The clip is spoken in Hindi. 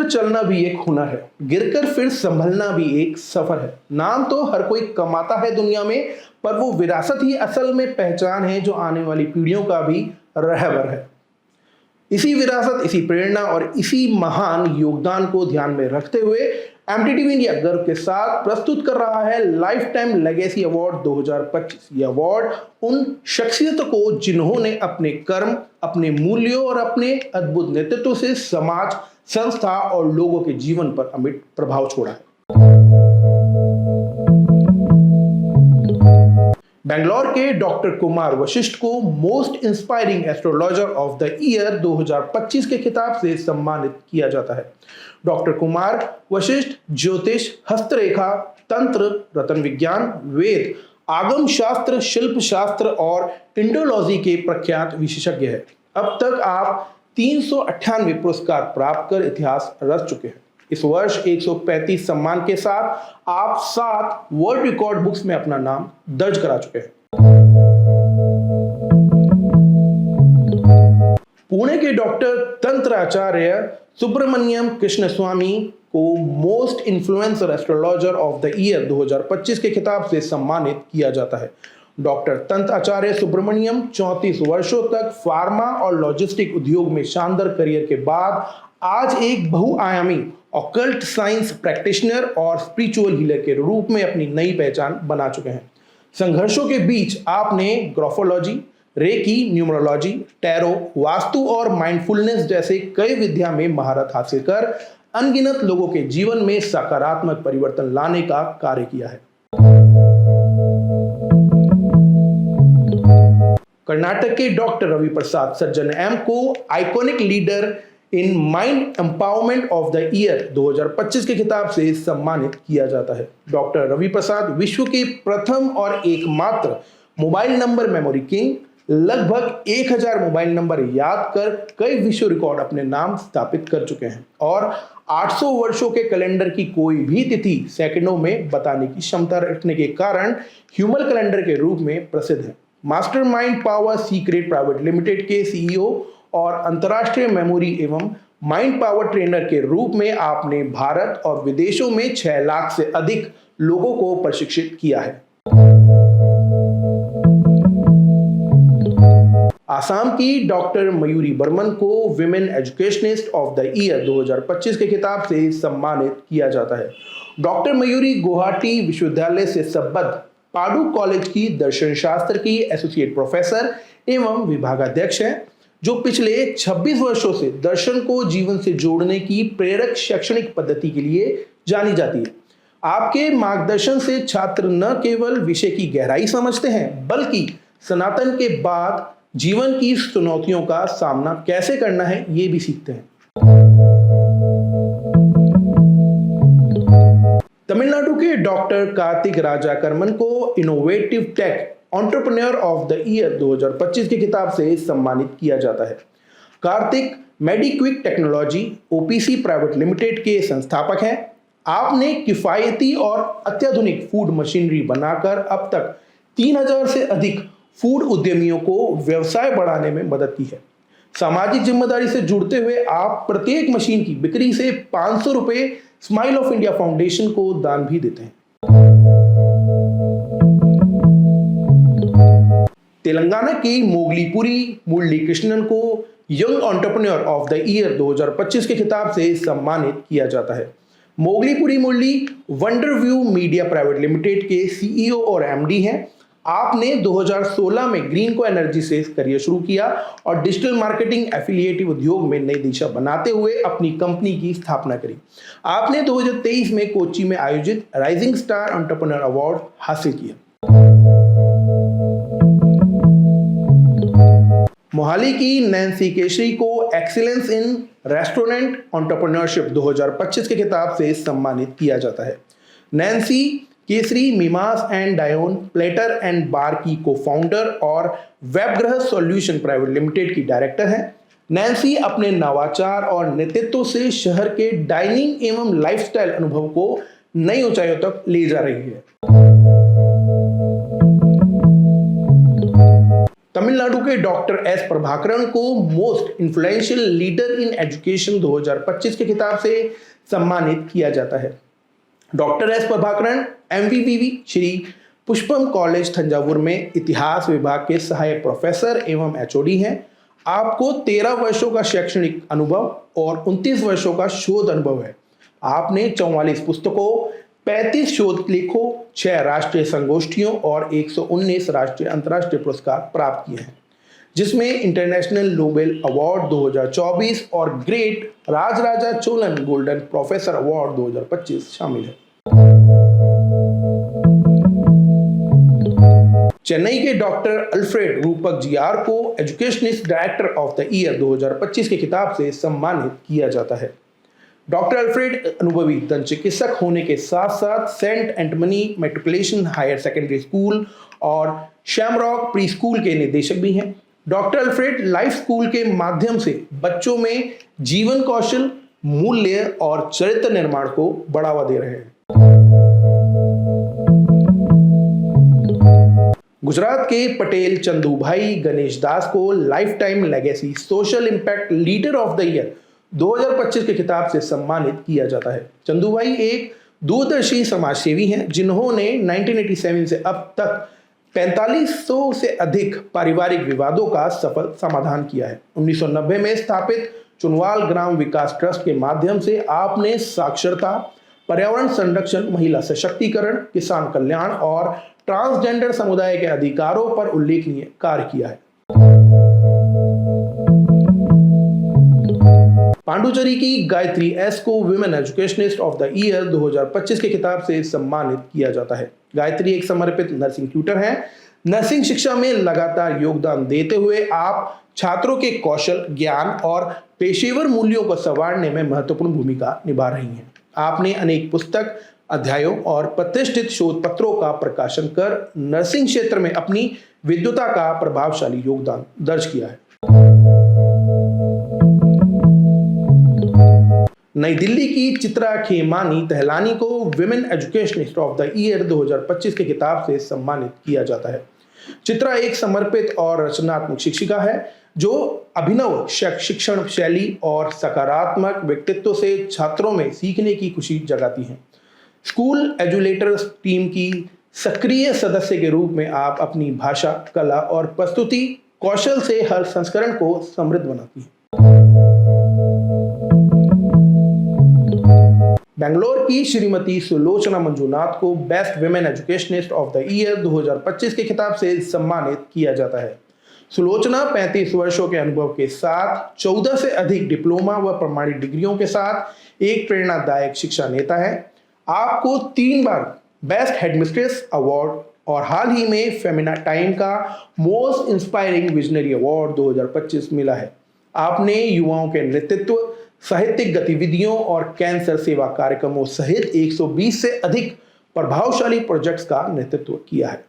उठकर चलना भी एक हुनर है, गिरकर फिर संभलना भी एक सफर है। नाम तो हर कोई कमाता है दुनिया में, पर वो विरासत ही असल में पहचान है जो आने वाली पीढ़ियों का भी रहबर है। इसी विरासत, इसी प्रेरणा और इसी महान योगदान को ध्यान में रखते हुए एमटीटीवी इंडिया गर्व के साथ प्रस्तुत कर रहा है लाइफ टाइम लेगेसी अवार्ड 2025। ये अवार्ड उन शख्सियतों को जिन्होंने अपने कर्म, अपने मूल्यों और अपने अद्भुत नेतृत्व से समाज, संस्था और लोगों के जीवन पर अमिट प्रभाव छोड़ा है। बेंगलोर के डॉक्टर कुमार वशिष्ठ को most inspiring astrologer of the year 2025 के खिताब से सम्मानित किया जाता है। डॉक्टर कुमार वशिष्ठ ज्योतिष, हस्तरेखा, तंत्र, रत्न विज्ञान, वेद, आगम शास्त्र, शिल्प शास्त्र और इंडोलॉजी के प्रख्यात विशेषज्ञ हैं। अब तक आप 398 पुरस्कार प्राप्त कर इतिहास रच चुके हैं। इस वर्ष 135 सम्मान के साथ आप 7 वर्ल्ड रिकॉर्ड बुक्स में अपना नाम दर्ज करा चुके हैं। पुणे के डॉक्टर तंत्र आचार्य सुब्रमण्यम कृष्णस्वामी को most influencer astrologer of the year 2025 के खिताब से सम्मानित किया जाता है। डॉक्टर तंत्र आचार्य सुब्रमण्यम 34 वर्षों तक फार्मा और लॉजिस्टिक उद्योग में शानदार करियर के बाद आज एक बहुआयामी ऑकल्ट साइंस प्रैक्टिशनर और स्पिरिचुअल हीलर के रूप में अपनी नई पहचान बना चुके हैं। संघर्षों के बीच आपने graphology, reiki, numerology, tarot, vastu और माइंडफुलनेस जैसे कई विद्या में महारत हासिल कर अनगिनत लोगों के जीवन में सकारात्मक परिवर्तन लाने का कार्य किया है। कर्नाटक के डॉक्टर रवि प्रसाद सज्जन एम को iconic leader in mind empowerment of the year 2025 के खिताब से सम्मानित किया जाता है। डॉक्टर रवि प्रसाद विश्व के प्रथम और एकमात्र मोबाइल नंबर मेमोरी किंग, लगभग 1000 मोबाइल नंबर याद कर कई विश्व रिकॉर्ड अपने नाम स्थापित कर चुके हैं और 800 वर्षों के कैलेंडर की कोई भी तिथि सेकंडों में बताने की क्षमता रखने के कारण ह्यूमन कैलेंडर के रूप में प्रसिद्ध है। Mastermind power secret private limited के सीईओ और अंतर्राष्ट्रीय मेमोरी एवं माइंड पावर ट्रेनर के रूप में आपने भारत और विदेशों में 6 लाख से अधिक लोगों को प्रशिक्षित किया है। आसाम की डॉक्टर मयूरी बर्मन को women educationist of the year 2025 के खिताब से सम्मानित किया जाता है। डॉक्टर मयूरी गुवाहाटी विश्वविद्यालय से संबद्ध पाडू कॉलेज की दर्शन शास्त्र की एसोसिएट प्रोफेसर एवं विभागाध्यक्ष हैं, जो पिछले 26 वर्षों से दर्शन को जीवन से जोड़ने की प्रेरक शैक्षणिक पद्धति के लिए जानी जाती है। आपके मार्गदर्शन से छात्र न केवल विषय की गहराई समझते हैं, बल्कि सनातन के बाद जीवन की चुनौतियों का सामना कैसे करना है ये भी सीखते हैं। तमिलनाडु के डॉक्टर कार्तिक राजाकर्मन को innovative tech entrepreneur of the year 2025 के खिताब से सम्मानित किया जाता है। Karthik Mediquick technology OPC private limited के संस्थापक हैं। आपने किफायती और अत्याधुनिक फूड मशीनरी बनाकर अब तक 3000 से अधिक फूड उद्यमियों को व्यवसाय बढ़ाने में मदद की है। सामाजिक जिम्मेदारी से जुड़ते हुए आप प्रत्येक मशीन की बिक्री से 500 रुपए स्माइल ऑफ इंडिया फाउंडेशन को दान भी देते हैं। तेलंगाना की मोगलीपुरी मुरली कृष्णन को young entrepreneur of the year 2025 के खिताब से सम्मानित किया जाता है। Mogalipuri Murali wonder view media private limited के सीईओ और एमडी हैं। आपने 2016 में ग्रीन को एनर्जी से करियर शुरू किया और डिजिटल मार्केटिंग एफिलिएटिव उद्योग में नई दिशा बनाते हुए अपनी कंपनी की स्थापना करी। आपने 2023 में कोच्चि में आयोजित राइजिंग स्टार एंटरप्रेन्योर अवार्ड हासिल किया। मोहाली की नैन्सी केशरी को एक्सीलेंस इन रेस्टोरेंट एंटरप्रेन्योरशिप 2025 के खिताब से सम्मानित किया जाता है। Nancy Kesari Mimas and Dione platter and bar की को-फाउंडर और वेबग्रह सॉल्यूशन प्राइवेट लिमिटेड की डायरेक्टर हैं। नैन्सी अपने नवाचार और नेतृत्व से शहर के डाइनिंग एवं लाइफस्टाइल अनुभव को नई ऊंचाइयों तक ले जा रही है। तमिलनाडु के डॉक्टर एस प्रभाकरन को most influential leader in education 2025 के खिताब से सम्मानित किया जाता है। डॉक्टर एस प्रभाकरन एमवीवीवी श्री पुष्पम कॉलेज तंजावुर में इतिहास विभाग के सहायक प्रोफेसर एवं एचओडी हैं। आपको 13 वर्षों का शैक्षणिक अनुभव और 29 वर्षों का शोध अनुभव है। आपने 44 पुस्तकों, 35 शोध लेखों, 6 राष्ट्रीय संगोष्ठियों और 119 राष्ट्रीय अंतर्राष्ट्रीय पुरस्कार प्राप्त किए हैं, जिसमें इंटरनेशनल नोबेल अवार्ड 2024 और great Rajaraja Cholan golden professor award 2025 शामिल है। चेन्नई के डॉक्टर अल्फ्रेड रूपक जीआर को educationist director of the year 2025 के खिताब से सम्मानित किया जाता है। डॉक्टर अल्फ्रेड अनुभवी दंत चिकित्सक होने के साथ साथ saint Antony matriculation higher secondary school और शैमरॉक प्री स्कूल के निदेशक भी हैं। डॉक्टर अल्फ्रेड लाइफ स्कूल के माध्यम से बच्चों में जीवन कौशल, मूल्य और चरित्र निर्माण को बढ़ावा दे रहे हैं। गुजरात के पटेल चंदूभाई गणेश दास को life time legacy social impact leader of the year 2025 के खिताब से सम्मानित किया जाता है। चंदूभाई एक दूरदर्शी समाज सेवी हैं, जिन्होंने 1987 से अब तक 4500 से अधिक पारिवारिक विवादों का सफल समाधान किया है। 1990 में स्थापित चुनवाल ग्राम विकास ट्रस्ट के माध्यम से आपने साक्षरता, पर्यावरण संरक्षण, महिला सशक्तिकरण, किसान कल्याण और ट्रांसजेंडर समुदाय के अधिकारों पर उल्लेखनीय कार्य किया है। पांडुचेरी की गायत्री एस को women educationist of the year 2025 के खिताब से सम्मानित किया जाता है। गायत्री एक समर्पित नर्सिंग ट्यूटर हैं। नर्सिंग शिक्षा में लगातार योगदान देते हुए आप छात्रों के कौशल, ज्ञान और पेशेवर मूल्यों को संवारने में महत्वपूर्ण भूमिका निभा रही हैं। आपने अनेक पुस्तक, अध्यायों और प्रतिष्ठित शोध पत्रों का प्रकाशन कर नर्सिंग क्षेत्र में अपनी विद्वता का प्रभावशाली योगदान दर्ज किया है। नई दिल्ली की चित्रा खेमानी तहलानी को women educationist of the year 2025 के खिताब से सम्मानित किया जाता है। चित्रा एक समर्पित और रचनात्मक शिक्षिका है, जो अभिनव शिक्षण शैली और सकारात्मक व्यक्तित्व से छात्रों में सीखने की खुशी जगाती हैं। स्कूल एजुलेटर्स टीम की सक्रिय सदस्य के रूप में आप अपनी भाषा, कला और प्रस्तुति कौशल से हर संस्करण को समृद्ध बनाती हैं। बेंगलोर की श्रीमती सुलोचना मंजुनाथ को best women educationist of the year 2025 के खिताब से सम्मानित किया जाता है। सुलोचना 35 वर्षों के अनुभव के साथ 14 से अधिक डिप्लोमा व प्रमाणित डिग्रियों के साथ एक प्रेरणादायक शिक्षा नेता है। आपको 3 बार बेस्ट हेडमिस्ट्रेस अवार्ड और हाल ही में फेमिना टाइम का मोस्ट इंस्पायरिंग विजनरी अवार्ड 2025 मिला है। आपने युवाओं के नेतृत्व, साहित्यिक गतिविधियों और कैंसर सेवा कार्यक्रमों सहित 120 से अधिक प्रभावशाली प्रोजेक्ट्स का नेतृत्व किया है।